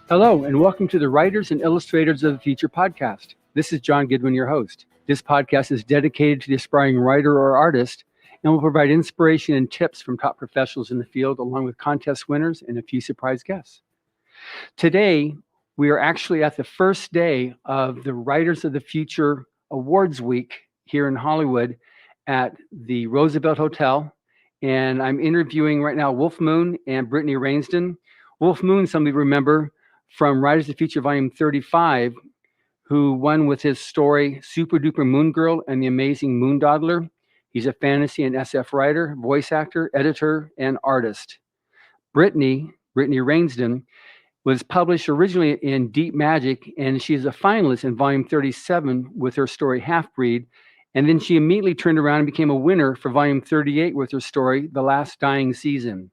Hello, and welcome to the Writers and Illustrators of the Future podcast. This is John Goodwin, your host. This podcast is dedicated to the aspiring writer or artist and will provide inspiration and tips from top professionals in the field, along with contest winners and a few surprise guests. Today, we are actually at the first day of the Writers of the Future Awards Week here in Hollywood at the Roosevelt Hotel. And I'm interviewing right now Wulf Moon and Brittany Rainsdon. Wulf Moon, some of you remember from Writers of the Future Volume 35, who won with his story Super Duper Moon Girl and the Amazing Moon Dawdler. He's a fantasy and SF writer, voice actor, editor, and artist. Brittany Rainsdon, was published originally in Deep Magic, and she is a finalist in Volume 37 with her story Half Breed. And then she immediately turned around and became a winner for Volume 38 with her story The Last Dying Season.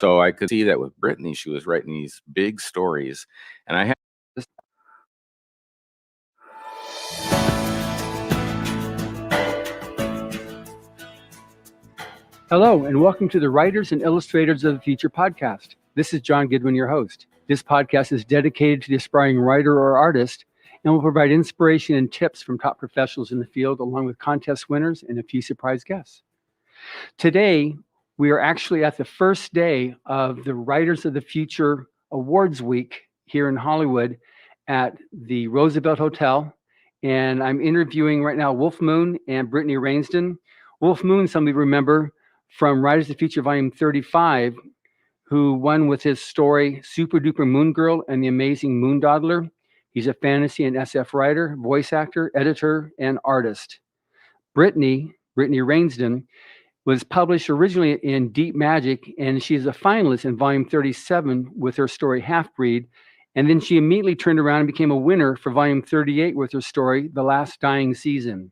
So I could see that with Brittany, she was writing these big stories, and I had this. Hello, and welcome to the Writers and Illustrators of the Future podcast. This is John Goodwin, your host. This podcast is dedicated to the aspiring writer or artist and will provide inspiration and tips from top professionals in the field, along with contest winners and a few surprise guests. Today, we are actually at the first day of the Writers of the Future Awards Week here in Hollywood at the Roosevelt Hotel. And I'm interviewing right now Wulf Moon and Brittany Rainsdon. Wulf Moon, some of you remember from Writers of the Future Volume 35, who won with his story Super Duper Moon Girl and the Amazing Moon Dawdler. He's a fantasy and SF writer, voice actor, editor, and artist. Brittany Rainsdon, was published originally in Deep Magic, and she's a finalist in Volume 37 with her story Half-Breed. And then she immediately turned around and became a winner for Volume 38 with her story The Last Dying Season.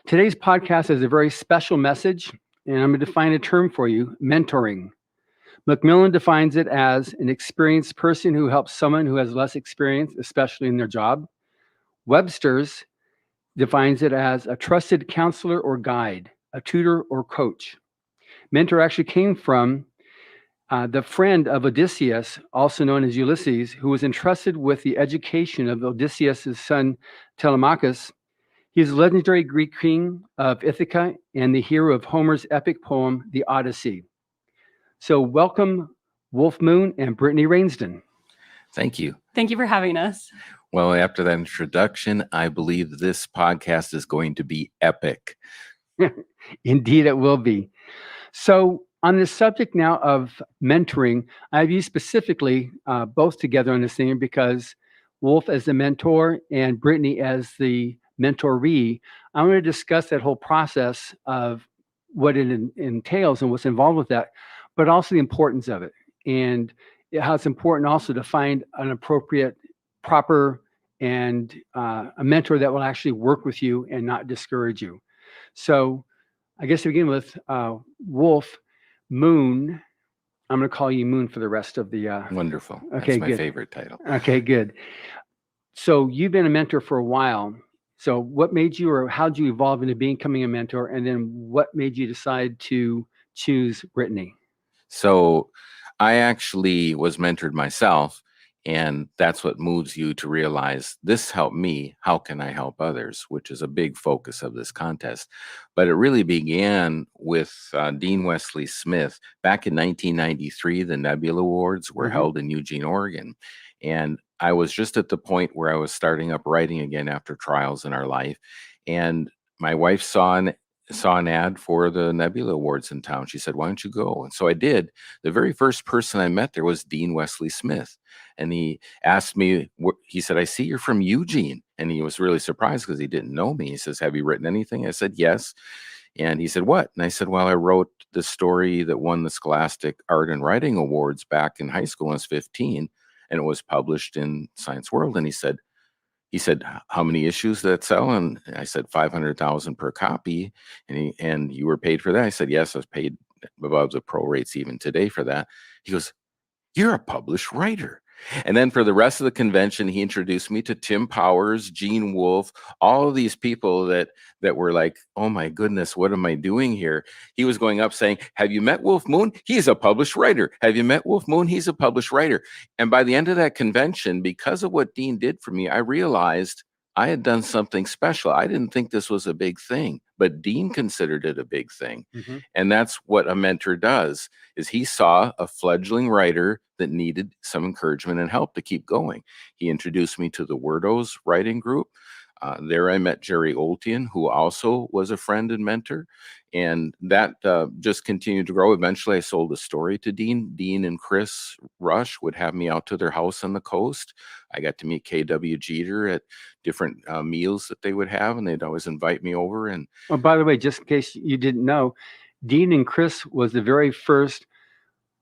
Today's podcast has a very special message, and I'm going to define a term for you, mentoring. Macmillan defines it as an experienced person who helps someone who has less experience, especially in their job. Webster's defines it as a trusted counselor or guide, a tutor or coach. Mentor actually came from the friend of Odysseus, also known as Ulysses, who was entrusted with the education of Odysseus' son Telemachus. He is the legendary Greek king of Ithaca and the hero of Homer's epic poem, The Odyssey. So welcome, Wulf Moon and Brittany Rainsdon. Thank you. Thank you for having us. Well, after that introduction, I believe this podcast is going to be epic. Indeed, it will be. So on the subject now of mentoring, I have you specifically both together on this thing because Wulf as the mentor and Brittany as the mentoree. I'm going to discuss that whole process of what it entails and what's involved with that, but also the importance of it and how it's important also to find an appropriate, proper, and a mentor that will actually work with you and not discourage you. So I guess to begin with, Wulf Moon, I'm going to call you Moon for the rest of the... Wonderful. Okay, That's my good. favorite title. Okay, good. So you've been a mentor for a while. So what made you, or how did you evolve into becoming a mentor? And then what made you decide to choose Brittany? So I actually was mentored myself, and that's what moves you to realize this helped me. How can I help others? Which is a big focus of this contest. But it really began with Dean Wesley Smith. Back in 1993, the Nebula Awards were held in Eugene, Oregon. And I was just at the point where I was starting up writing again after trials in our life. And my wife saw an ad for the Nebula Awards in town. She said, "Why don't you go?" And so I did. The very first person I met there was Dean Wesley Smith. And he asked me, he said, "I see you're from Eugene." And he was really surprised because he didn't know me. He says, "Have you written anything?" I said, "Yes." And he said, "What?" And I said, "Well, I wrote the story that won the Scholastic Art and Writing Awards back in high school when I was 15, and it was published in Science World." And he said, "How many issues did that sell?" And I said, 500,000 per copy. And you were paid for that? I said, "Yes, I was paid above the pro rates even today for that." He goes, "You're a published writer." And then for the rest of the convention, he introduced me to Tim Powers, Gene Wolfe, all of these people that were like, "Oh my goodness, what am I doing here?" He was going up saying, "Have you met Wulf Moon? He's a published writer. Have you met Wulf Moon? He's a published writer." And by the end of that convention, because of what Dean did for me, I realized I had done something special. I didn't think this was a big thing, but Dean considered it a big thing. And that's what a mentor does, is he saw a fledgling writer that needed some encouragement and help to keep going. He introduced me to the Wordos writing group. There I met Jerry Oltian, who also was a friend and mentor. And that just continued to grow. Eventually, I sold a story to Dean. Dean and Chris Rush would have me out to their house on the coast. I got to meet K.W. Jeter at different meals that they would have, and they'd always invite me over. And oh, by the way, just in case you didn't know, Dean and Chris was the very first,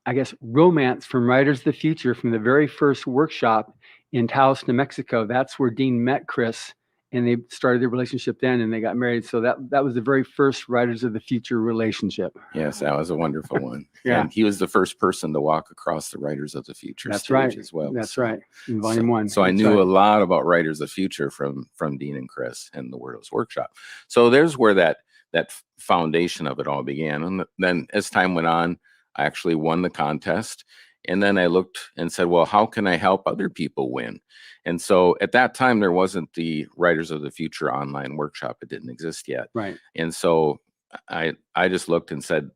I guess, romance from Writers of the Future, from the very first workshop in Taos, New Mexico. That's where Dean met Chris and they started their relationship then, and they got married. So that was the very first Writers of the Future relationship. Yes, that was a wonderful one. Yeah. And he was the first person to walk across the Writers of the Future That's stage right. as well. That's So- right. In volume one. So I That's knew right. a lot about Writers of the Future from Dean and Chris and the Wordless Workshop. So there's where that foundation of it all began. And then as time went on, I actually won the contest. And then I looked and said, well, how can I help other people win? And so at that time, there wasn't the Writers of the Future online workshop. It didn't exist yet. Right. And so I just looked and said,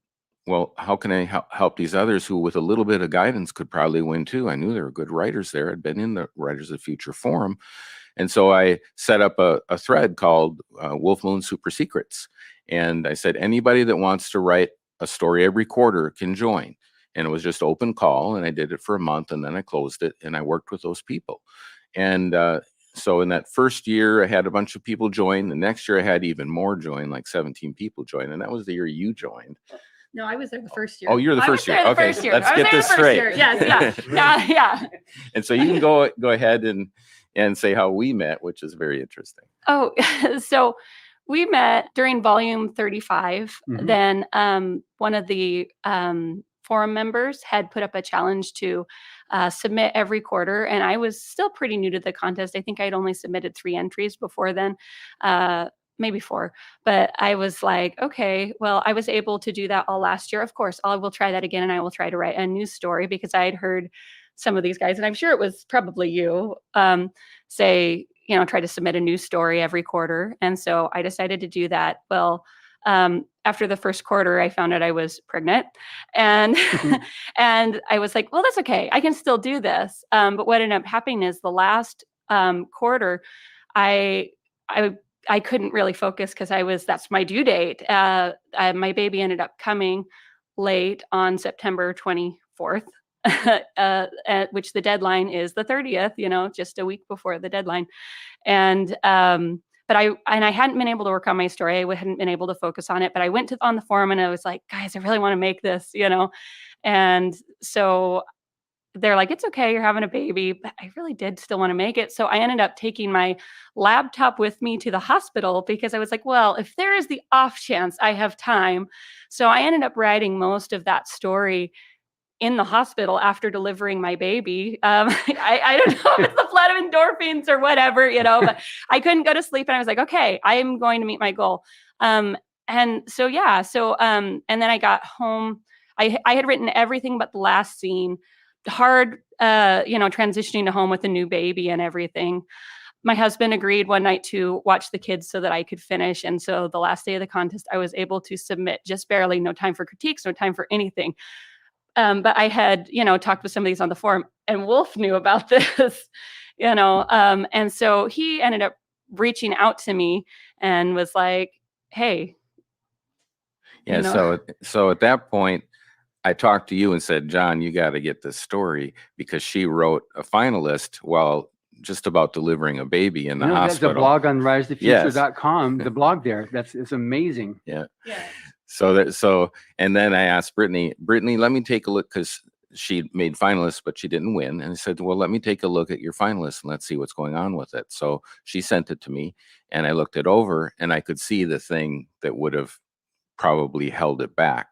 well, how can I help these others who with a little bit of guidance could probably win too? I knew there were good writers there. I'd been in the Writers of the Future forum. And so I set up a thread called Wulf Moon Super Secrets. And I said, anybody that wants to write a story every quarter can join. And it was just open call. And I did it for a month, and then I closed it, and I worked with those people. And so in that first year, I had a bunch of people join. The next year, I had even more join, like 17 people join. And that was the year you joined. No, I was there the first year. Oh, you're the first year. Okay, First year. let's I was get there this the first straight. year. Yes, yeah. And so you can go ahead and say how we met, which is very interesting. Oh, so we met during volume 35. Mhm. Then one of the forum members had put up a challenge to submit every quarter, and I was still pretty new to the contest. I think I'd only submitted 3 entries before then. Maybe 4, but I was like, okay, well, I was able to do that all last year. Of course, I will try that again, and I will try to write a news story, because I had heard some of these guys, and I'm sure it was probably you, say, try to submit a news story every quarter. And so I decided to do that. Well, after the first quarter, I found out I was pregnant, and and I was like, well, that's okay. I can still do this. But what ended up happening is the last quarter, I couldn't really focus, because that's my due date. My baby ended up coming late on September 24th, which the deadline is the 30th, just a week before the deadline. And but I hadn't been able to work on my story. I hadn't been able to focus on it, but I went on the forum, and I was like, guys, I really want to make this, And so they're like, it's okay, you're having a baby, but I really did still want to make it. So I ended up taking my laptop with me to the hospital, because I was like, well, if there is the off chance I have time. So I ended up writing most of that story in the hospital after delivering my baby. I don't know if it's the flood of endorphins or whatever, but I couldn't go to sleep, and I was like, okay, I am going to meet my goal. And so, and then I got home. I had written everything but the last scene. Hard, transitioning to home with a new baby and everything. My husband agreed one night to watch the kids so that I could finish. And so the last day of the contest, I was able to submit just barely. No time for critiques, no time for anything. But I had, talked with some of these on the forum, and Wulf knew about this, and so he ended up reaching out to me and was like, hey. Yeah. So at that point, I talked to you and said, John, you got to get this story, because she wrote a finalist while just about delivering a baby in the hospital. That's a blog on risethefuture.com, the blog there. It's amazing. Yeah. Yeah. And then I asked Brittany, let me take a look, because she made finalists, but she didn't win. And I said, well, let me take a look at your finalists and let's see what's going on with it. So she sent it to me, and I looked it over, and I could see the thing that would have probably held it back,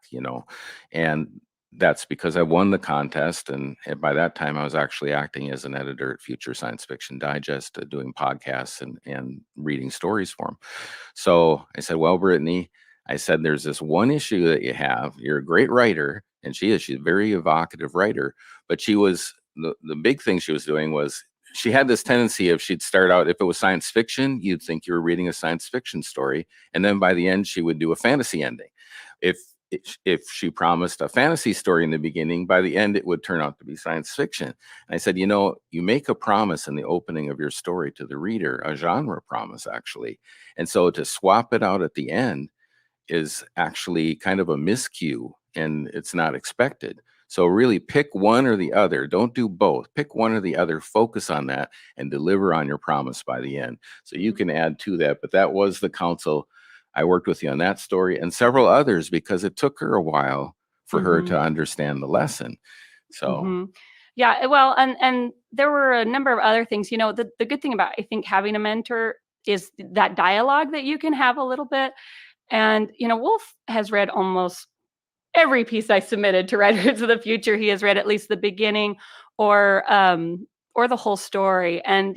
and that's because I won the contest. And by that time, I was actually acting as an editor at Future Science Fiction Digest, doing podcasts and reading stories for them. So I said, well, Brittany, I said, there's this one issue that you have. You're a great writer, and she's a very evocative writer, but the big thing she was doing was, she had this tendency of, she'd start out, if it was science fiction, you'd think you were reading a science fiction story. And then by the end, she would do a fantasy ending. If she promised a fantasy story in the beginning, by the end, it would turn out to be science fiction. And I said, you make a promise in the opening of your story to the reader, a genre promise, actually. And so to swap it out at the end is actually kind of a miscue, and it's not expected. So really pick one or the other. Don't do both. Pick one or the other, focus on that, and deliver on your promise by the end. So you can add to that, but that was the counsel. I worked with you on that story and several others, because it took her a while for her to understand the lesson. So yeah, well, and there were a number of other things. The good thing about, I think, having a mentor is that dialogue that you can have a little bit. And, Wulf has read almost every piece I submitted to Writers of the Future. He has read at least the beginning or the whole story. And,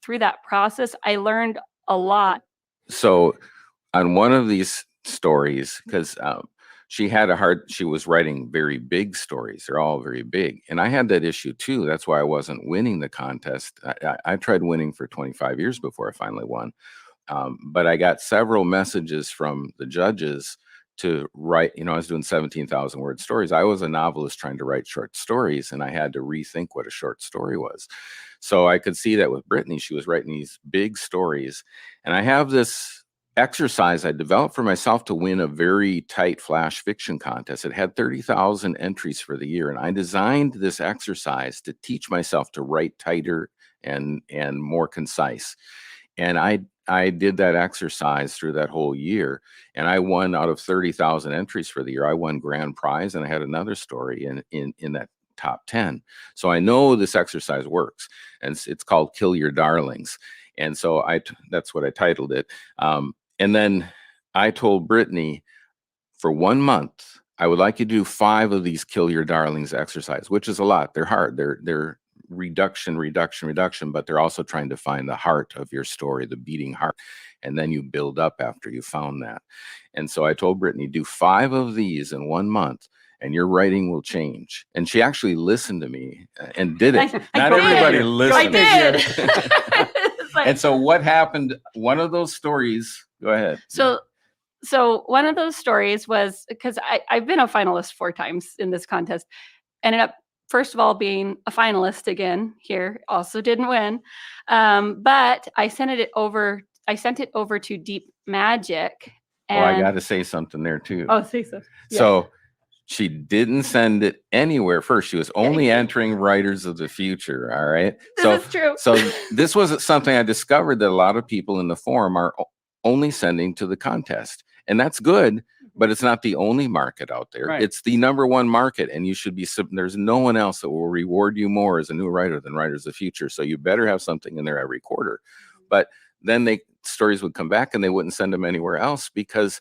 through that process, I learned a lot. So on one of these stories, because she was writing very big stories. They're all very big. And I had that issue too. That's why I wasn't winning the contest. I tried winning for 25 years before I finally won. But I got several messages from the judges to write, I was doing 17,000 word stories. I was a novelist trying to write short stories, and I had to rethink what a short story was. So I could see that with Brittany, she was writing these big stories. And I have this exercise I developed for myself to win a very tight flash fiction contest. It had 30,000 entries for the year. And I designed this exercise to teach myself to write tighter and more concise. And I did that exercise through that whole year, and I won out of 30,000 entries for the year. I won grand prize, and I had another story in that top 10. So I know this exercise works, and it's called Kill Your Darlings. And so that's what I titled it. And then I told Brittany, for 1 month, I would like you to do 5 of these Kill Your Darlings exercise, which is a lot. They're hard. They're reduction, but they're also trying to find the heart of your story, the beating heart. And then you build up after you found that. And so I told Brittany, do 5 of these in 1 month, and your writing will change. And she actually listened to me and did it. Not everybody listened. I did. And so what happened? One of those stories, go ahead. So one of those stories was, because I've been a finalist 4 times in this contest, ended up, first of all, being a finalist again here, also didn't win. But I sent it over to Deep Magic. And I got to say something there too. Oh, say so. Yeah. So she didn't send it anywhere first. She was only entering Writers of the Future. All right. This is true. So this was something I discovered that a lot of people in the forum are only sending to the contest. And that's good, but it's not the only market out there. Right. It's the #1 market, and you should be, there's no one else that will reward you more as a new writer than Writers of the Future. So you better have something in there every quarter. But then stories would come back and they wouldn't send them anywhere else because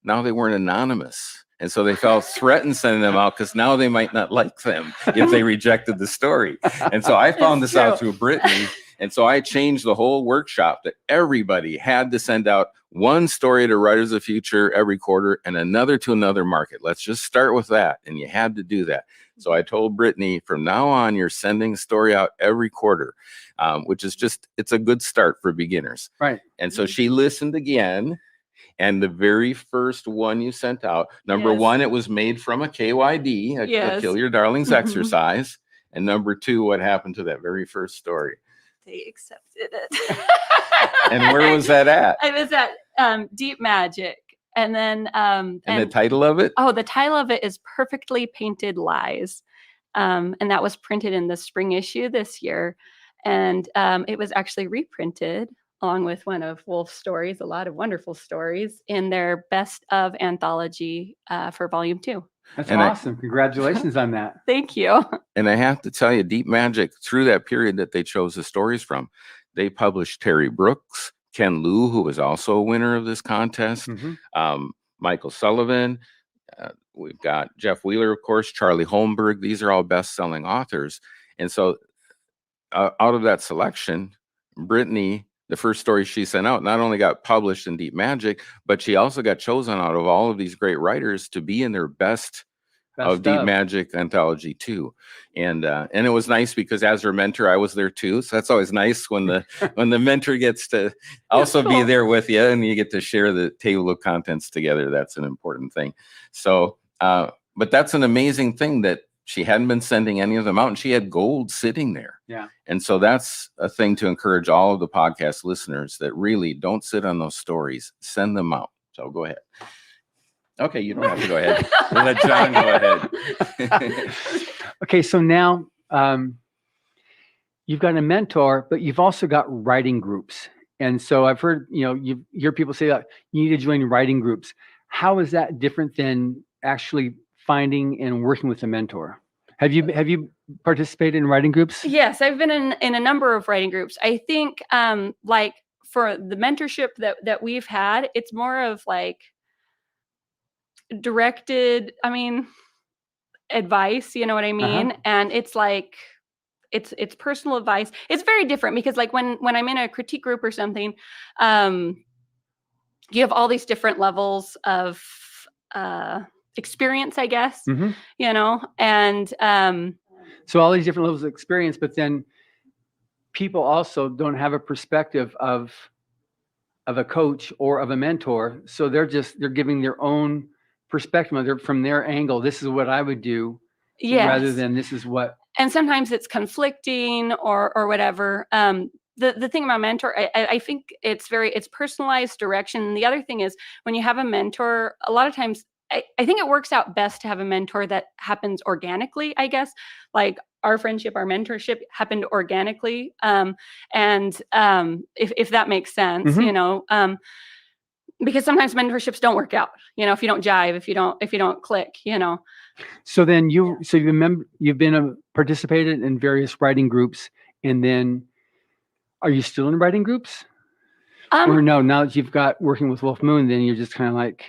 now they weren't anonymous. And so they felt threatened sending them out because now they might not like them if they rejected the story. And so I found this out through Brittany. And so I changed the whole workshop that everybody had to send out 1 story to Writers of the Future every quarter and another to another market. Let's just start with that. And you had to do that. So I told Brittany, from now on, you're sending a story out every quarter, which is it's a good start for beginners. Right. And so she listened again. And the very first one you sent out, number 1, it was made from a KYD, a Kill Your Darlings exercise. And number 2, what happened to that very first story? They accepted it. And where was that at? It was at Deep Magic. And then and the title of it? Oh, the title of it is Perfectly Painted Lies. And that was printed in the spring issue this year. And it was actually reprinted along with one of Wulf's stories, a lot of wonderful stories, in their Best of anthology for Volume 2. That's awesome. Congratulations on that. Thank you. And I have to tell you, Deep Magic, through that period that they chose the stories from, they published Terry Brooks, Ken Liu, who was also a winner of this contest, Michael Sullivan. We've got Jeff Wheeler, of course, Charlie Holmberg. These are all best-selling authors. And so out of that selection, Brittany, the first story she sent out, not only got published in Deep Magic, but she also got chosen out of all of these great writers to be in their best of Deep Magic anthology too. And it was nice because as her mentor, I was there too. So that's always nice when the mentor gets to also be there with you and you get to share the table of contents together. That's an important thing. So, but that's an amazing thing that she hadn't been sending any of them out, and she had gold sitting there. Yeah. And so that's a thing to encourage all of the podcast listeners that really don't sit on those stories. Send them out. So go ahead. Okay, you don't have to go ahead. We'll let John go ahead. Okay, so now you've got a mentor, but you've also got writing groups. And so I've heard, you hear people say that you need to join writing groups. How is that different than actually finding and working with a mentor? Have you participated in writing groups? Yes, I've been in a number of writing groups. I think for the mentorship that we've had, it's more of like directed, advice, you know what I mean? And it's like, it's personal advice. It's very different because like when I'm in a critique group or something, you have all these different levels of experience, I guess, you know, and so all these different levels of experience, but then people also don't have a perspective of a coach or of a mentor. So they're giving their own perspective from their angle. This is what I would do, rather than this is what. And sometimes it's conflicting or whatever. The thing about mentor, I think it's personalized direction. The other thing is when you have a mentor, a lot of times I think it works out best to have a mentor that happens organically, I guess. Like our friendship, our mentorship happened organically. If that makes sense, you know, because sometimes mentorships don't work out, you know, if you don't jive, if you don't click, you know. So then you've been participated in various writing groups, and then are you still in writing groups? Or no, now that you've got working with Wulf Moon, then you're just kind of like.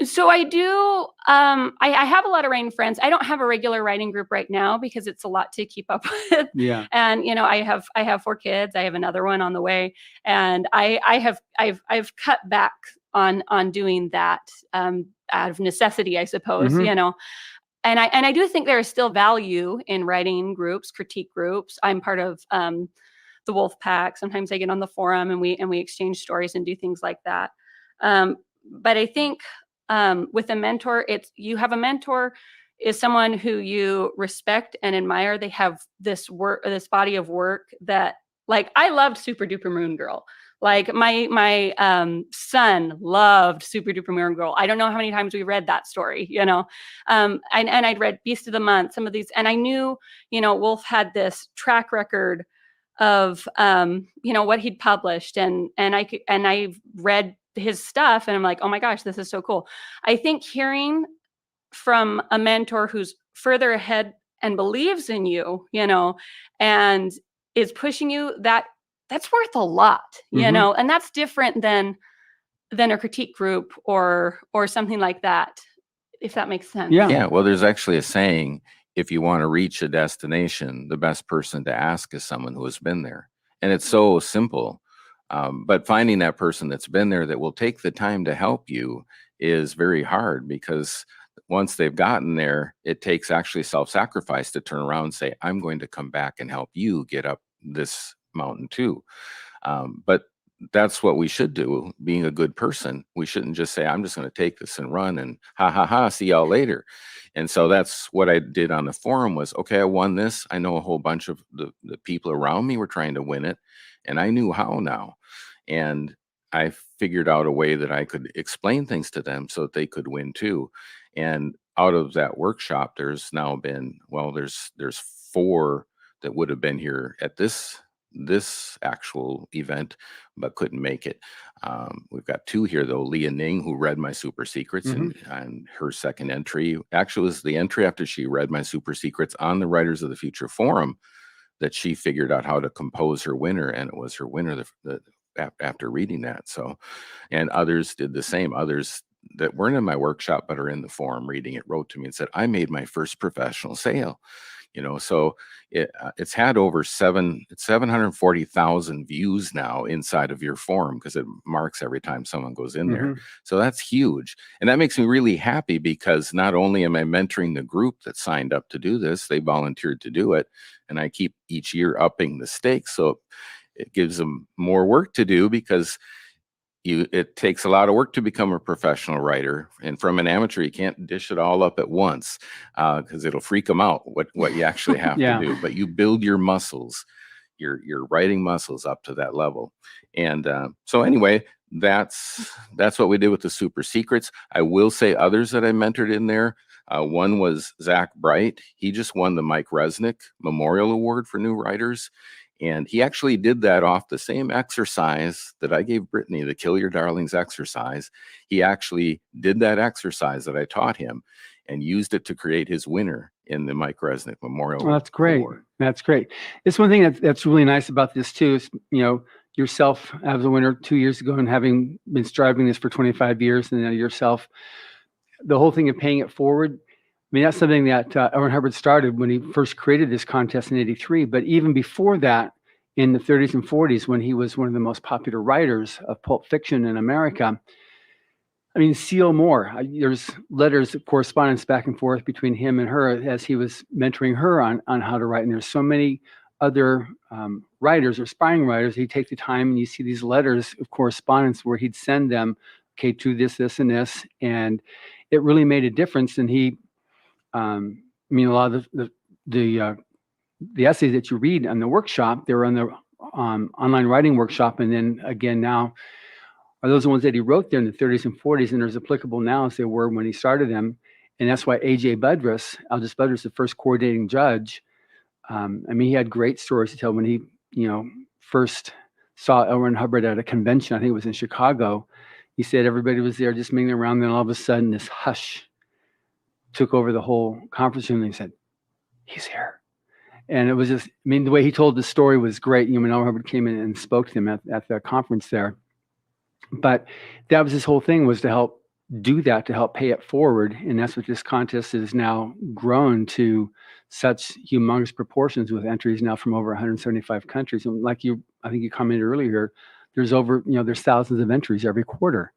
So I do, I have a lot of writing friends. I don't have a regular writing group right now because it's a lot to keep up with. Yeah. And, you know, I have 4 kids. I have another one on the way. And I've cut back on doing that, out of necessity, I suppose, you know. And I do think there is still value in writing groups, critique groups. I'm part of, the Wolf Pack. Sometimes I get on the forum and we exchange stories and do things like that. But I think, with a mentor, you have a mentor is someone who you respect and admire. They have this body of work that, like, I loved Super Duper Moon Girl. Like my son loved Super Duper Moon Girl. I don't know how many times we read that story, you know. And I'd read Beast of the Month, some of these, and I knew, you know, Wulf had this track record of, you know, what he'd published, and I read his stuff and I'm like, oh my gosh, this is so cool. I think hearing from a mentor who's further ahead and believes in you, you know, and is pushing you, that's worth a lot, you know, and that's different than a critique group or something like that, if that makes sense. Yeah. Well, there's actually a saying, if you want to reach a destination, the best person to ask is someone who has been there. And it's so simple. But finding that person that's been there that will take the time to help you is very hard, because once they've gotten there, it takes actually self-sacrifice to turn around and say, I'm going to come back and help you get up this mountain too. But that's what we should do, being a good person. We shouldn't just say, I'm just going to take this and run and see y'all later. And so that's what I did on the forum was, okay, I won this. I know a whole bunch of the people around me were trying to win it, and I knew how now. And I figured out a way that I could explain things to them so that they could win too. And out of that workshop, there's now been, well, there's 4 that would have been here at this actual event, but couldn't make it. We've got 2 here though. Leah Ning, who read my Super Secrets, and her second entry actually was the entry after she read my Super Secrets on the Writers of the Future forum, that she figured out how to compose her winner, and it was her winner after reading that. So, and others did the same. Others that weren't in my workshop but are in the forum reading it wrote to me and said, I made my first professional sale. You know, so it's had over 740,000 views now inside of your forum, because it marks every time someone goes in there. So that's huge. And that makes me really happy, because not only am I mentoring the group that signed up to do this, they volunteered to do it. And I keep each year upping the stakes. So it gives them more work to do, because it takes a lot of work to become a professional writer, and from an amateur you can't dish it all up at once, because it'll freak them out what you actually have to do. But you build your muscles, your writing muscles up to that level. And so anyway, that's what we did with the Super Secrets. I will say others that I mentored in there. One was Zach Bright. He just won the Mike Resnick Memorial Award for New Writers. And he actually did that off the same exercise that I gave Brittany, the Kill Your Darlings exercise. He actually did that exercise that I taught him and used it to create his winner in the Mike Resnick Memorial Award. That's great. That's great. It's one thing that's really nice about this too, is, you know, yourself as a winner 2 years ago and having been striving this for 25 years, and then yourself, the whole thing of paying it forward. I mean, that's something that L. Ron Hubbard started when he first created this contest in '83. But even before that, in the 30s and 40s, when he was one of the most popular writers of pulp fiction in America, I mean, C.L. Moore, there's letters of correspondence back and forth between him and her as he was mentoring her on how to write. And there's so many other writers or aspiring writers. He'd take the time, and you see these letters of correspondence where he'd send them, okay, to this, and this. And it really made a difference. And he, I mean, a lot of the essays that you read on the workshop, they were on the online writing workshop. And then again, now, are those the ones that he wrote there in the 30s and 40s, and they're as applicable now as they were when he started them. And that's why A.J. Budrus, Aldous Budrus, the first coordinating judge, I mean, he had great stories to tell when he, first saw L. Ron Hubbard at a convention. I think it was in Chicago. He said everybody was there just mingling around. Then all of a sudden, this hush took over the whole conference room. And he said, "He's here." And it was just, I mean, the way he told the story was great. When L. Ron Hubbard came in and spoke to him at the conference there. But that was his whole thing, was to help do that, to help pay it forward. And that's what this contest has now grown to such humongous proportions, with entries now from over 175 countries. And like I think you commented earlier, there's there's thousands of entries every quarter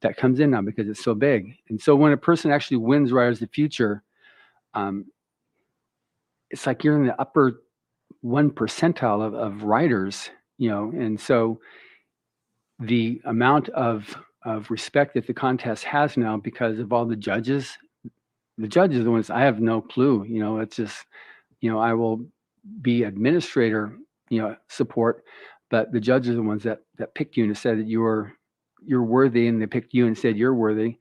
that comes in now because it's so big. And so when a person actually wins Writers of the Future, it's like you're in the upper 1 percentile of writers, and so the amount of respect that the contest has now, because of all the judges are the ones, I have no clue, it's just, I will be administrator, support, but the judges are the ones that picked you and said that you're worthy, and they picked you and said you're worthy.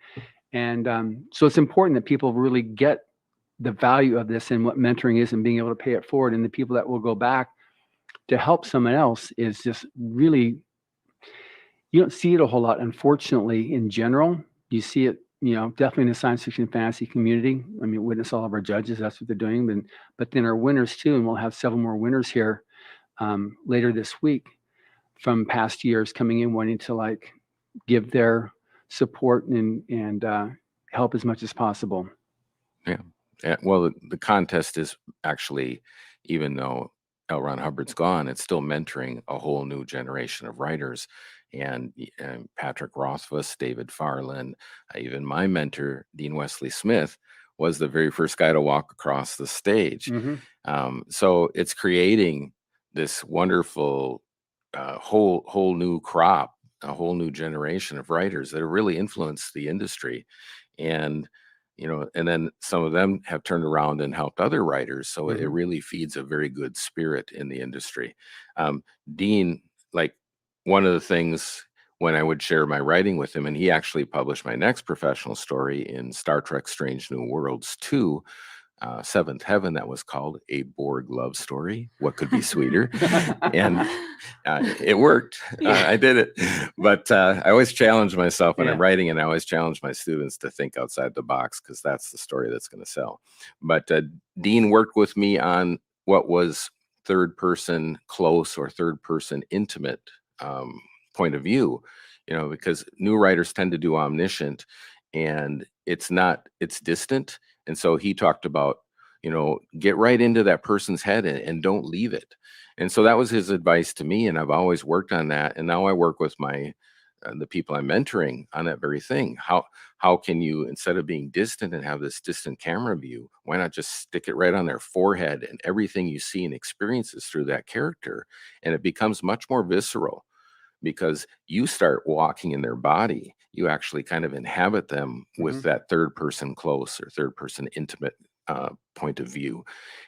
And so it's important that people really get the value of this and what mentoring is, and being able to pay it forward. And the people that will go back to help someone else is just really, you don't see it a whole lot, unfortunately, in general. You see it, definitely in the science fiction and fantasy community. I mean, witness all of our judges, that's what they're doing. But then our winners too, and we'll have several more winners here later this week from past years coming in wanting to give their support and help as much as possible. Yeah. Well, the contest is actually, even though L. Ron Hubbard's gone, it's still mentoring a whole new generation of writers. And Patrick Rothfuss, David Farland, even my mentor, Dean Wesley Smith, was the very first guy to walk across the stage. Mm-hmm. So it's creating this wonderful whole new crop, a whole new generation of writers that have really influenced the industry. And and then some of them have turned around and helped other writers. So it really feeds a very good spirit in the industry. Dean, one of the things when I would share my writing with him, and he actually published my next professional story in Star Trek Strange New Worlds 2, Seventh Heaven, that was called A Borg Love Story. What could be sweeter? And it worked. I did it. But I always challenge myself when I'm writing, and I always challenge my students to think outside the box, because that's the story that's going to sell. But Dean worked with me on what was third person close or third person intimate point of view, because new writers tend to do omniscient, and it's distant. And so he talked about, get right into that person's head and don't leave it. And so that was his advice to me. And I've always worked on that. And now I work with the people I'm mentoring on that very thing. How can you, instead of being distant and have this distant camera view, why not just stick it right on their forehead, and everything you see and experiences through that character, and it becomes much more visceral, because you start walking in their body. You actually kind of inhabit them with that third person close or third person intimate point of view.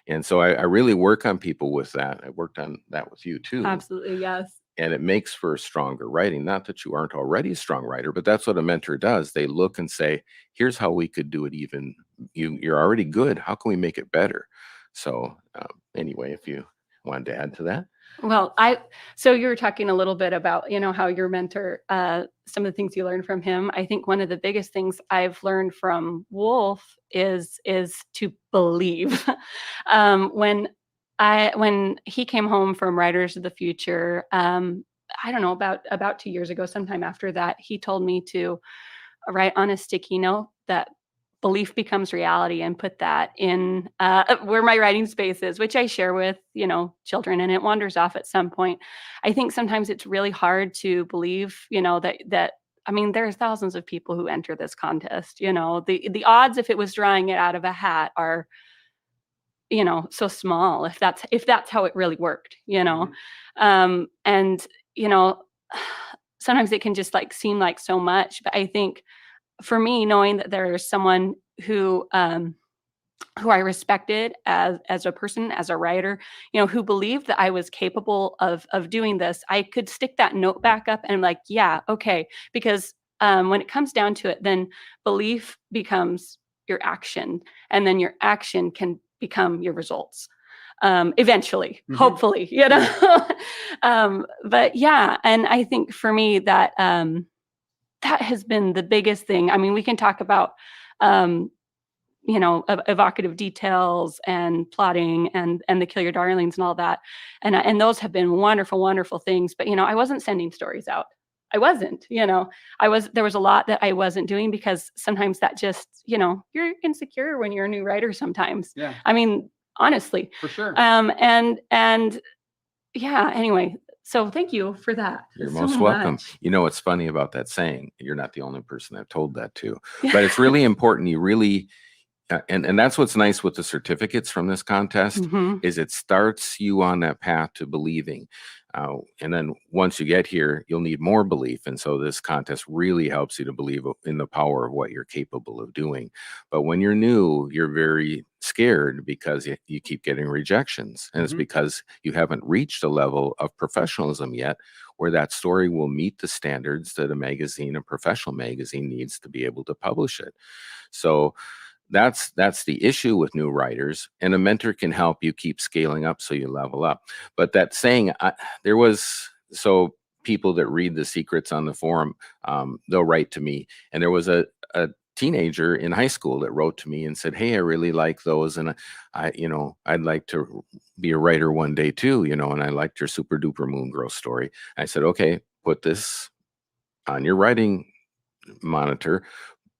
And so I really work on people with that. I worked on that with you too. Absolutely, yes. And it makes for stronger writing. Not that you aren't already a strong writer, but that's what a mentor does. They look and say, here's how we could do it even. You're already good. How can we make it better? So anyway, if you wanted to add to that. Well, so you were talking a little bit about, how your mentor, some of the things you learned from him. I think one of the biggest things I've learned from Wulf is to believe. When he came home from Writers of the Future, I don't know, about 2 years ago, sometime after that, he told me to write on a sticky note that belief becomes reality, and put that in where my writing space is, which I share with, children, and it wanders off at some point. I think sometimes it's really hard to believe, that I mean, there's thousands of people who enter this contest. The odds, if it was drawing it out of a hat, are, so small, if that's how it really worked. And sometimes it can just like seem like so much, but I think for me, knowing that there's someone who I respected as a person, as a writer, who believed that I was capable of doing this, I could stick that note back up and like, yeah, okay, because when it comes down to it, then belief becomes your action, and then your action can become your results. Eventually, hopefully, but yeah, and I think for me that that has been the biggest thing. I mean, we can talk about, evocative details and plotting and the Kill Your Darlings and all that, and those have been wonderful, wonderful things. But I wasn't sending stories out. I wasn't. There was a lot that I wasn't doing, because sometimes that just, you're insecure when you're a new writer. Sometimes. Yeah. I mean, honestly. For sure. And yeah. Anyway. So thank you for that. You're so most welcome. much. What's funny about that saying, you're not the only person I've told that to, but it's really important. You really, and that's what's nice with the certificates from this contest, is it starts you on that path to believing. And then once you get here, you'll need more belief. And so this contest really helps you to believe in the power of what you're capable of doing. But when you're new, you're very scared because you keep getting rejections. And it's because you haven't reached a level of professionalism yet where that story will meet the standards that a professional magazine needs to be able to publish it. So that's the issue with new writers, and a mentor can help you keep scaling up so you level up. But that saying, so people that read the secrets on the forum, they'll write to me, and there was a teenager in high school that wrote to me and said, "Hey, I really like those, and I'd like to be a writer one day too, and I liked your super duper moon growth story." I said, "Okay, put this on your writing monitor.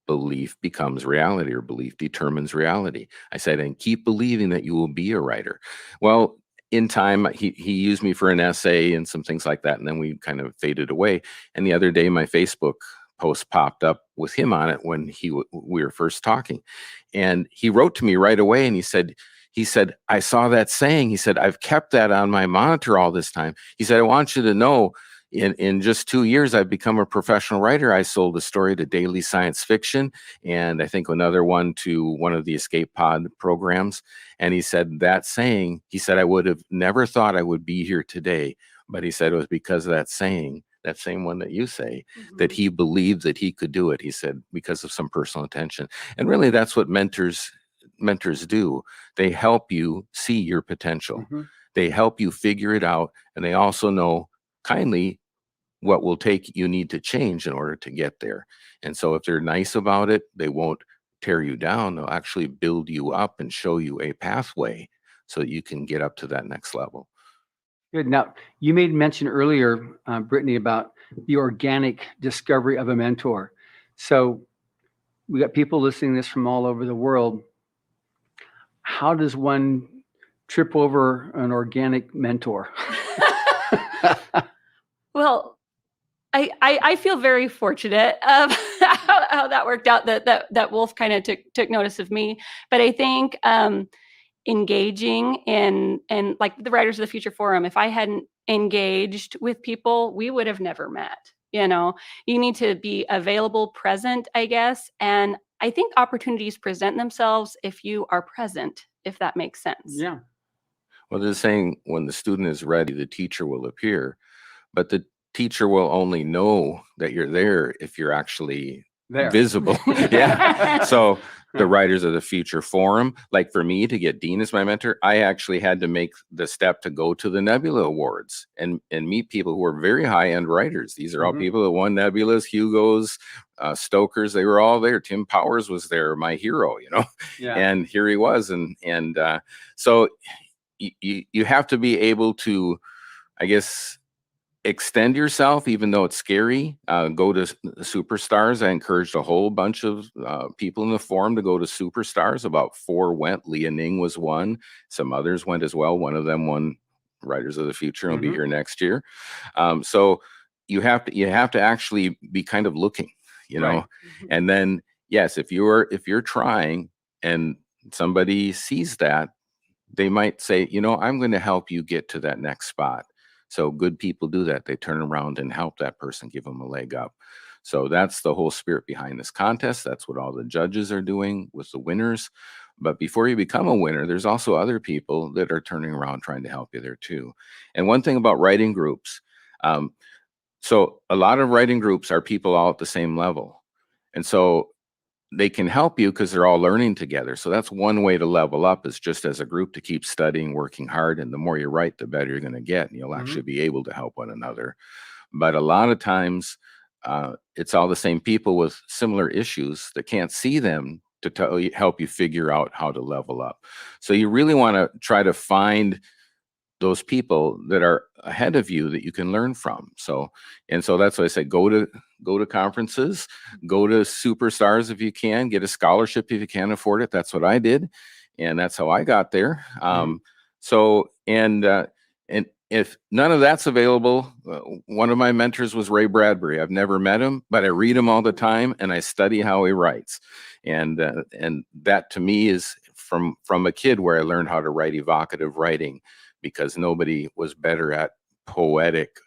Belief becomes reality, or belief determines reality." I said, "And keep believing that you will be a writer." Well, in time, he used me for an essay and some things like that, and then we kind of faded away. And the other day, my Facebook post popped up with him on it when we were first talking, and he wrote to me right away, and he said, "I saw that saying." He said, "I've kept that on my monitor all this time." He said, "I want you to know, in just 2 years, I've become a professional writer. I sold a story to Daily Science Fiction, and I think another one to one of the Escape Pod programs." And he said, that saying, he said, "I would have never thought I would be here today." But he said it was because of that saying, that same one that you say, that he believed that he could do it. He said, because of some personal attention. And really, that's what mentors do. They help you see your potential. They help you figure it out. And they also know kindly what you need to change in order to get there. And so if they're nice about it, they won't tear you down. They'll actually build you up and show you a pathway so that you can get up to that next level. Good. Now, you made mention earlier, Brittany, about the organic discovery of a mentor. So we got people listening to this from all over the world. How does one trip over an organic mentor? Well, I feel very fortunate of how that worked out, that Wulf kind of took notice of me. But I think engaging in like the Writers of the Future Forum, if I hadn't engaged with people, we would have never met. You need to be available, present, I guess. And I think opportunities present themselves if you are present, if that makes sense. Yeah. Well, they're saying when the student is ready, the teacher will appear, but the teacher will only know that you're there if you're actually there. Visible. Yeah. So the Writers of the Future Forum, like for me to get Dean as my mentor, I actually had to make the step to go to the Nebula Awards and meet people who are very high-end writers. These are all people that won Nebulas, Hugos, Stokers. They were all there. Tim Powers was there, my hero, Yeah. And here he was. And so you have to be able to, I guess, extend yourself, even though it's scary. Go to Superstars. I encouraged a whole bunch of people in the forum to go to Superstars. About 4 went. Leah Ning was one. Some others went as well. One of them won Writers of the Future and will be here next year. So you have to actually be kind of looking, Right. and then yes, if you're trying and somebody sees that, they might say, I'm going to help you get to that next spot. So good people do that. They turn around and help that person, give them a leg up. So that's the whole spirit behind this contest. That's what all the judges are doing with the winners. But before you become a winner, there's also other people that are turning around trying to help you there too. And one thing about writing groups, so a lot of writing groups are people all at the same level. And so they can help you because they're all learning together. So that's one way to level up, is just as a group to keep studying, working hard. And the more you write, the better you're going to get. And you'll actually be able to help one another. But a lot of times it's all the same people with similar issues that can't see them to help you figure out how to level up. So you really want to try to find those people that are ahead of you that you can learn from. So that's why I say go to conferences, go to Superstars if you can, get a scholarship if you can afford it. That's what I did, and that's how I got there. And if none of that's available, one of my mentors was Ray Bradbury. I've never met him, but I read him all the time and I study how he writes. And that to me is from a kid where I learned how to write evocative writing, because nobody was better at poetic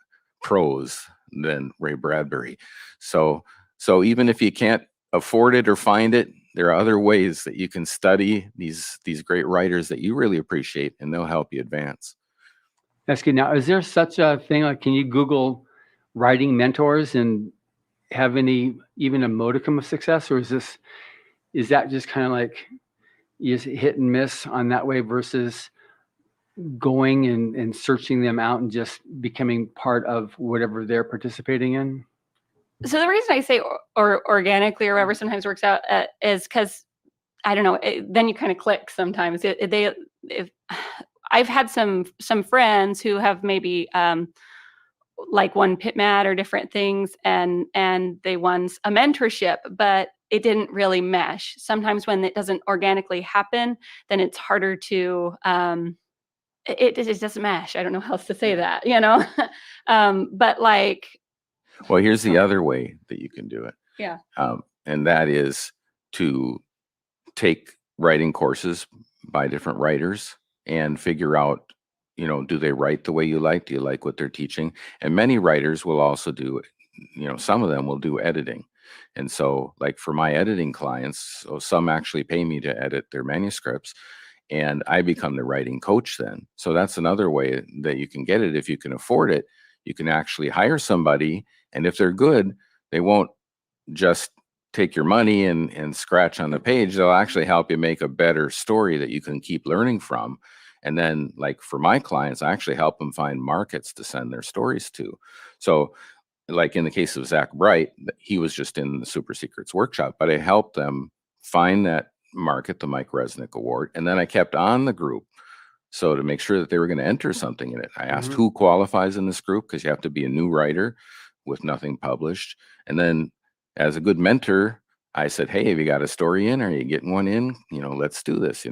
prose than Ray Bradbury. So even if you can't afford it or find it, there are other ways that you can study these great writers that you really appreciate, and they'll help you advance. That's good. Now, is there such a thing, like, can you Google writing mentors and have even a modicum of success? Or is that just kind of like you just hit and miss on that way versus going and searching them out and just becoming part of whatever they're participating in? So the reason I say or organically or whatever sometimes works out is because, I don't know, then you kind of click sometimes. I've had some friends who have maybe like won PitMat or different things, and they won a mentorship, but it didn't really mesh. Sometimes when it doesn't organically happen, then it's harder to it just doesn't mesh. I don't know how else to say that, but like. Well, here's the other way that you can do it. Yeah. And that is to take writing courses by different writers and figure out, do they write the way you like? Do you like what they're teaching? And many writers will also do, some of them will do editing. And so like for my editing clients, so some actually pay me to edit their manuscripts, and I become the writing coach then. So that's another way that you can get it. If you can afford it, you can actually hire somebody, and if they're good, they won't just take your money and scratch on the page. They'll actually help you make a better story that you can keep learning from. And then like for my clients, I actually help them find markets to send their stories to. So like in the case of Zach Bright, he was just in the Super Secrets workshop, but I helped them find that market, the Mike Resnick Award. And then I kept on the group, so to make sure that they were going to enter something in it. I asked who qualifies in this group, because you have to be a new writer with nothing published. And then as a good mentor, I said, hey, have you got a story in? Are you getting one in? Let's do this,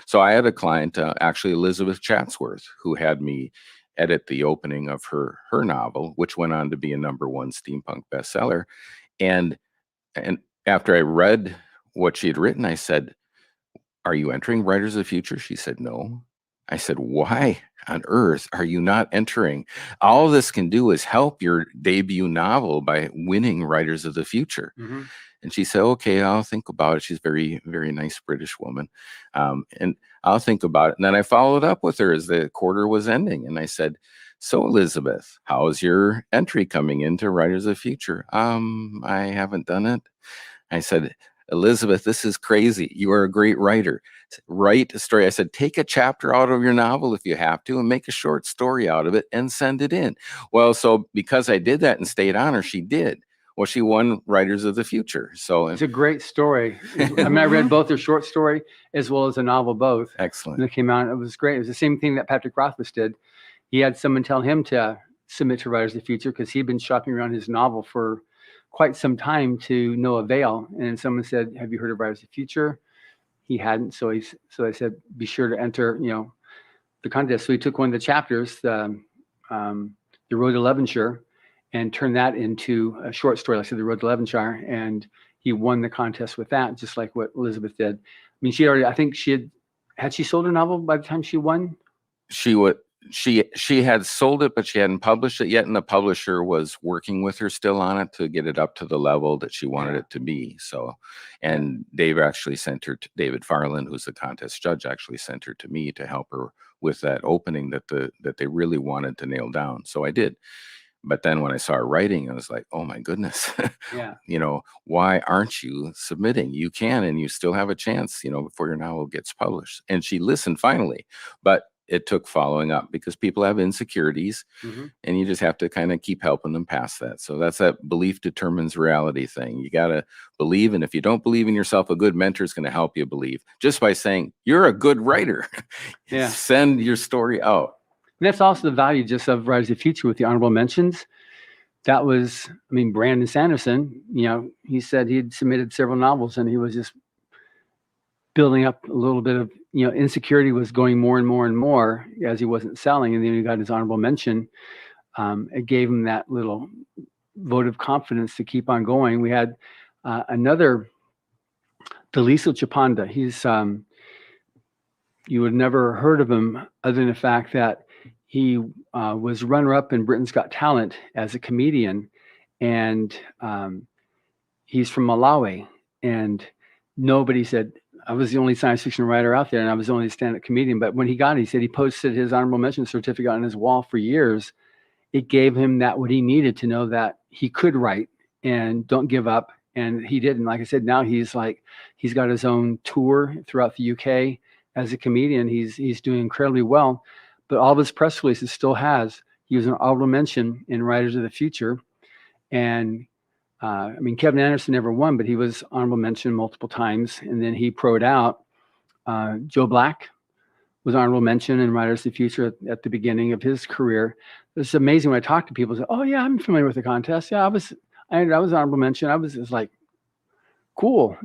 So I had a client, actually Elizabeth Chatsworth, who had me edit the opening of her novel, which went on to be a #1 steampunk bestseller. And after I read what she had written, I said, are you entering Writers of the Future? She said, no. I said, why on earth are you not entering? All this can do is help your debut novel by winning Writers of the Future. And she said, okay, I'll think about it. She's a very, very nice British woman. And I'll think about it. And then I followed up with her as the quarter was ending. And I said, so Elizabeth, how's your entry coming into Writers of the Future? I haven't done it. I said, Elizabeth, this is crazy. You are a great writer. Write a story. I said, take a chapter out of your novel if you have to and make a short story out of it and send it in. Well, so because I did that and stayed on her, she did. Well, she won Writers of the Future. So it's a great story. I read both her short story as well as a novel, both. Excellent. And it came out. It was great. It was the same thing that Patrick Rothfuss did. He had someone tell him to submit to Writers of the Future because he'd been shopping around his novel for quite some time to no avail. And someone said, "Have you heard of Writers of the Future?" He hadn't, so I said, "Be sure to enter, the contest." So he took one of the chapters, the Road to Levanshire, and turned that into a short story, like I said, the Road to Levanshire, and he won the contest with that, just like what Elizabeth did. I mean, I think had she sold her novel by the time she won? She had sold it, but she hadn't published it yet, and the publisher was working with her still on it to get it up to the level that she wanted it to be. So, and David Farland, who's the contest judge, actually sent her to me to help her with that opening that they really wanted to nail down. So I did. But then when I saw her writing, I was like, oh my goodness, Yeah. Why aren't you submitting? You can, and you still have a chance, before your novel gets published. And she listened finally, but it took following up because people have insecurities, and you just have to kind of keep helping them past that. So that's that belief determines reality thing. You got to believe. And if you don't believe in yourself, a good mentor is going to help you believe just by saying, you're a good writer. Yeah. Send your story out. And that's also the value just of Writers of the Future with the honorable mentions. That was, Brandon Sanderson, he said he'd submitted several novels and he was just building up a little bit of, insecurity was going more and more and more as he wasn't selling. And then he got his honorable mention. It gave him that little vote of confidence to keep on going. We had another, Daliso Chapanda. He's, you would never heard of him other than the fact that he was runner-up in Britain's Got Talent as a comedian. And he's from Malawi. And nobody said, I was the only science fiction writer out there and I was the only stand-up comedian. But when he got it, he said he posted his honorable mention certificate on his wall for years. It gave him what he needed to know that he could write and don't give up. And he did. And like I said, now he's got his own tour throughout the UK as a comedian. He's doing incredibly well. But all of his press releases still he was an honorable mention in Writers of the Future. And Kevin Anderson never won, but he was honorable mention multiple times. And then he pro'd out. Joe Black was honorable mention in Writers of the Future at the beginning of his career. It's amazing when I talk to people, say, "Oh yeah, I'm familiar with the contest. Yeah, I was honorable mention." It's like, cool,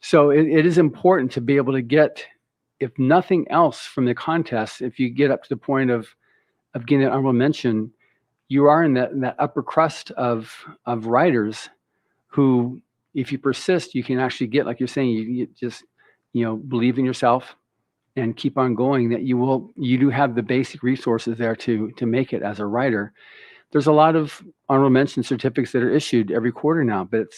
So it is important to be able to get, if nothing else from the contest, if you get up to the point of getting an honorable mention, you are in that upper crust of writers who, if you persist, you can actually get, like you're saying, you just, believe in yourself and keep on going, that you do have the basic resources there to make it as a writer. There's a lot of honorable mention certificates that are issued every quarter now, but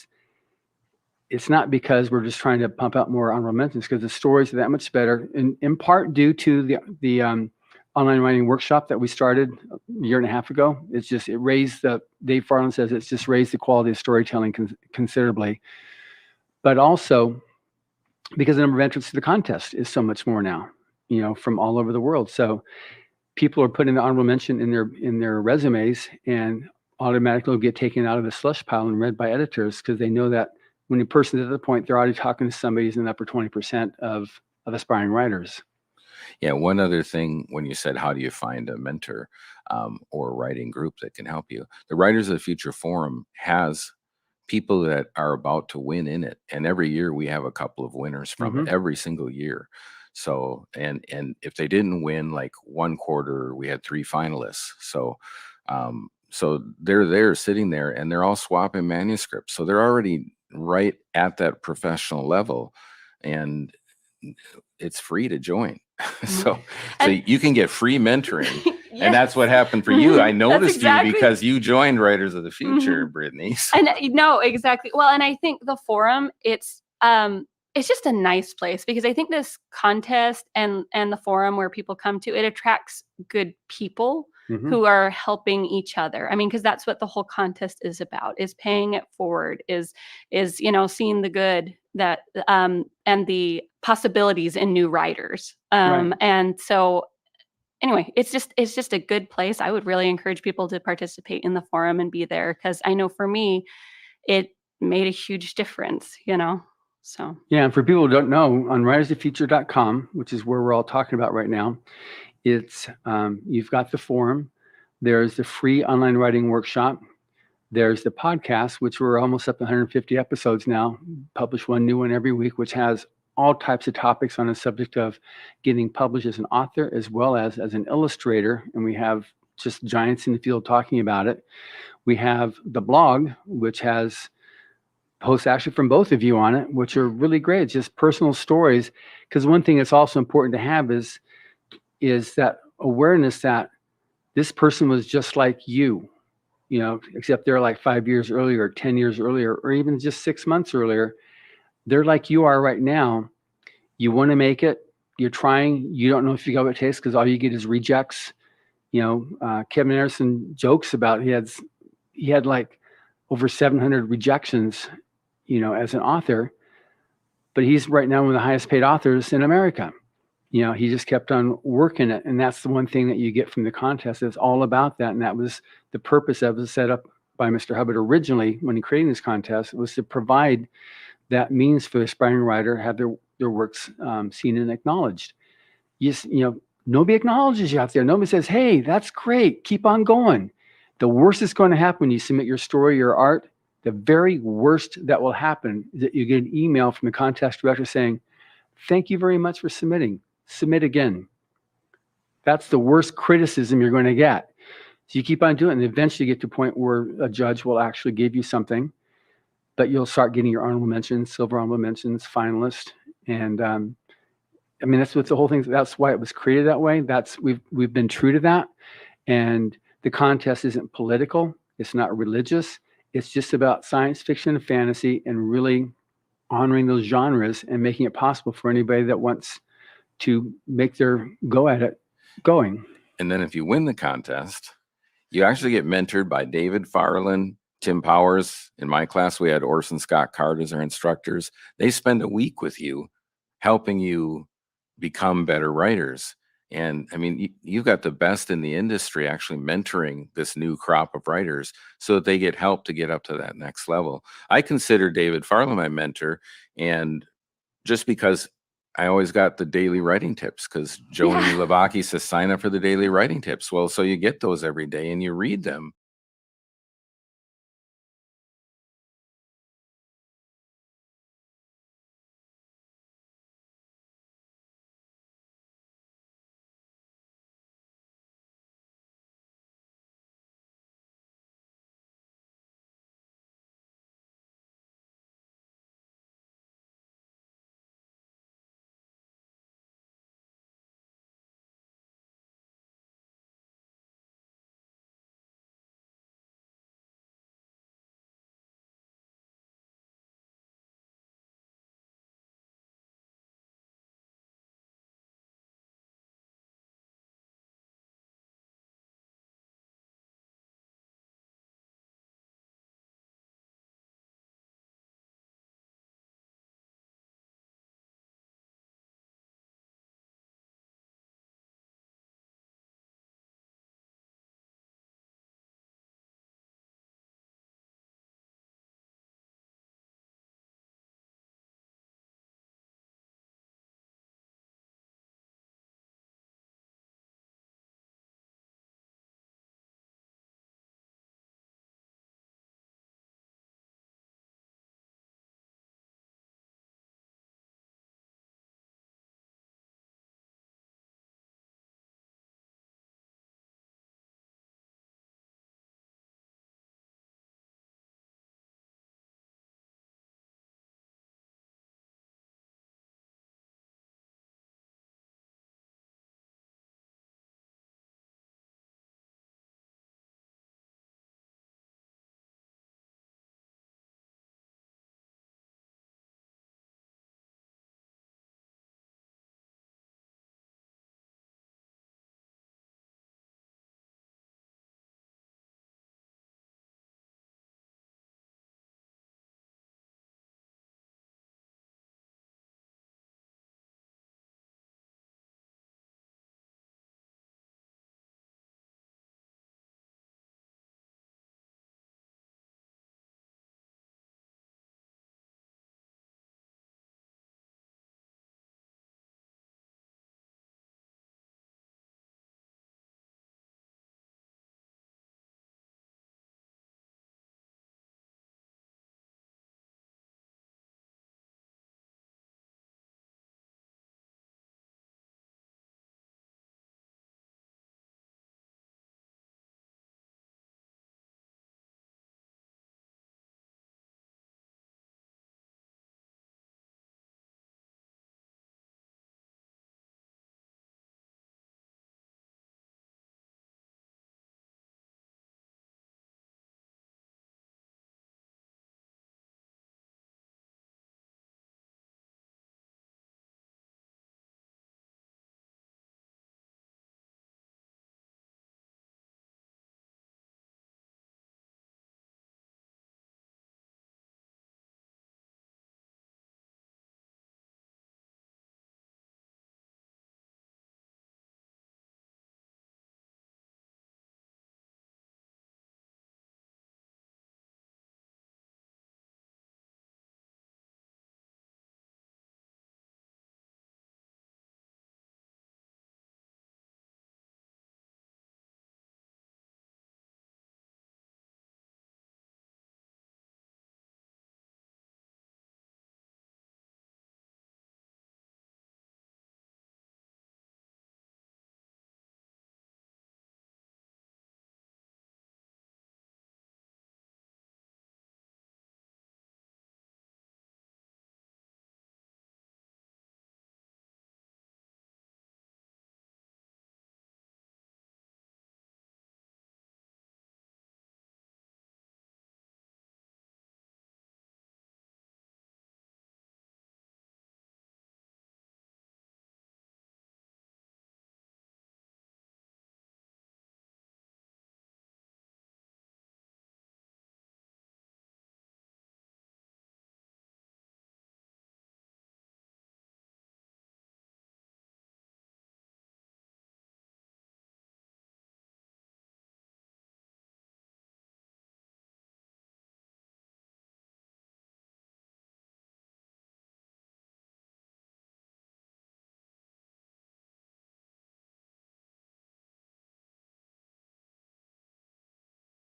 it's not because we're just trying to pump out more honorable mentions, because the stories are that much better, in part due to the online writing workshop that we started a year and a half ago. It raised Dave Farland says it's just raised the quality of storytelling considerably. But also because the number of entrants to the contest is so much more now, from all over the world. So people are putting the honorable mention in their resumes and automatically will get taken out of the slush pile and read by editors, because they know that when a person's at the point, they're already talking to somebody who's in the upper 20% of aspiring writers. Yeah, one other thing, when you said, how do you find a mentor or a writing group that can help you? The Writers of the Future Forum has people that are about to win in it. And every year we have a couple of winners from it, every single year. So, and if they didn't win, like one quarter, we had 3 finalists. So, so they're there sitting there and they're all swapping manuscripts. So they're already right at that professional level, and it's free to join. So you can get free mentoring. Yes. And that's what happened for you. I noticed you because you joined Writers of the Future, Brittany. So. And no, exactly. Well, and I think the forum, it's just a nice place, because I think this contest and the forum where people come to, it attracts good people who are helping each other. Because that's what the whole contest is about, is paying it forward, is seeing the good that and the possibilities in new writers. Right. And so anyway, it's just a good place. I would really encourage people to participate in the forum and be there, because I know for me, it made a huge difference, So yeah, and for people who don't know, on writersofthefuture.com, which is where we're all talking about right now, it's you've got the forum. There's the free online writing workshop. There's the podcast, which we're almost up to 150 episodes now, publish one new one every week, which has all types of topics on the subject of getting published as an author as well as an illustrator. And we have just giants in the field talking about it. We have the blog, which has posts actually from both of you on it, which are really great. It's just personal stories. Because one thing that's also important to have is that awareness that this person was just like you, except they're like 5 years earlier, 10 years earlier, or even just 6 months earlier. They're like you are right now. You want to make it. You're trying. You don't know if you got what it takes because all you get is rejects. Kevin Anderson jokes about he had like over 700 rejections, as an author, but he's right now one of the highest paid authors in America. He just kept on working it. And that's the one thing that you get from the contest. It's all about that. And that was the purpose that was set up by Mr. Hubbard originally when he created this contest, was to provide that means for the aspiring writer, have their works seen and acknowledged. Nobody acknowledges you out there. Nobody says, hey, that's great. Keep on going. The worst that's going to happen when you submit your story, your art, the very worst that will happen is that you get an email from the contest director saying, thank you very much for submitting. Submit again. That's the worst criticism you're going to get. So you keep on doing it, and eventually you get to a point where a judge will actually give you something, but you'll start getting your honorable mentions, silver honorable mentions, finalist. And that's what the whole thing, that's why it was created that way. We've been true to that. And the contest isn't political. It's not religious. It's just about science fiction and fantasy and really honoring those genres and making it possible for anybody that wants to make their go at it going. And then if you win the contest, you actually get mentored by David Farland, Tim Powers. In my class, we had Orson Scott Card as our instructors. They spend a week with you, helping you become better writers. And you've got the best in the industry actually mentoring this new crop of writers so that they get help to get up to that next level. I consider David Farland my mentor, and just because I always got the daily writing tips, because Joni Levacki says sign up for the daily writing tips. Well, so you get those every day and you read them.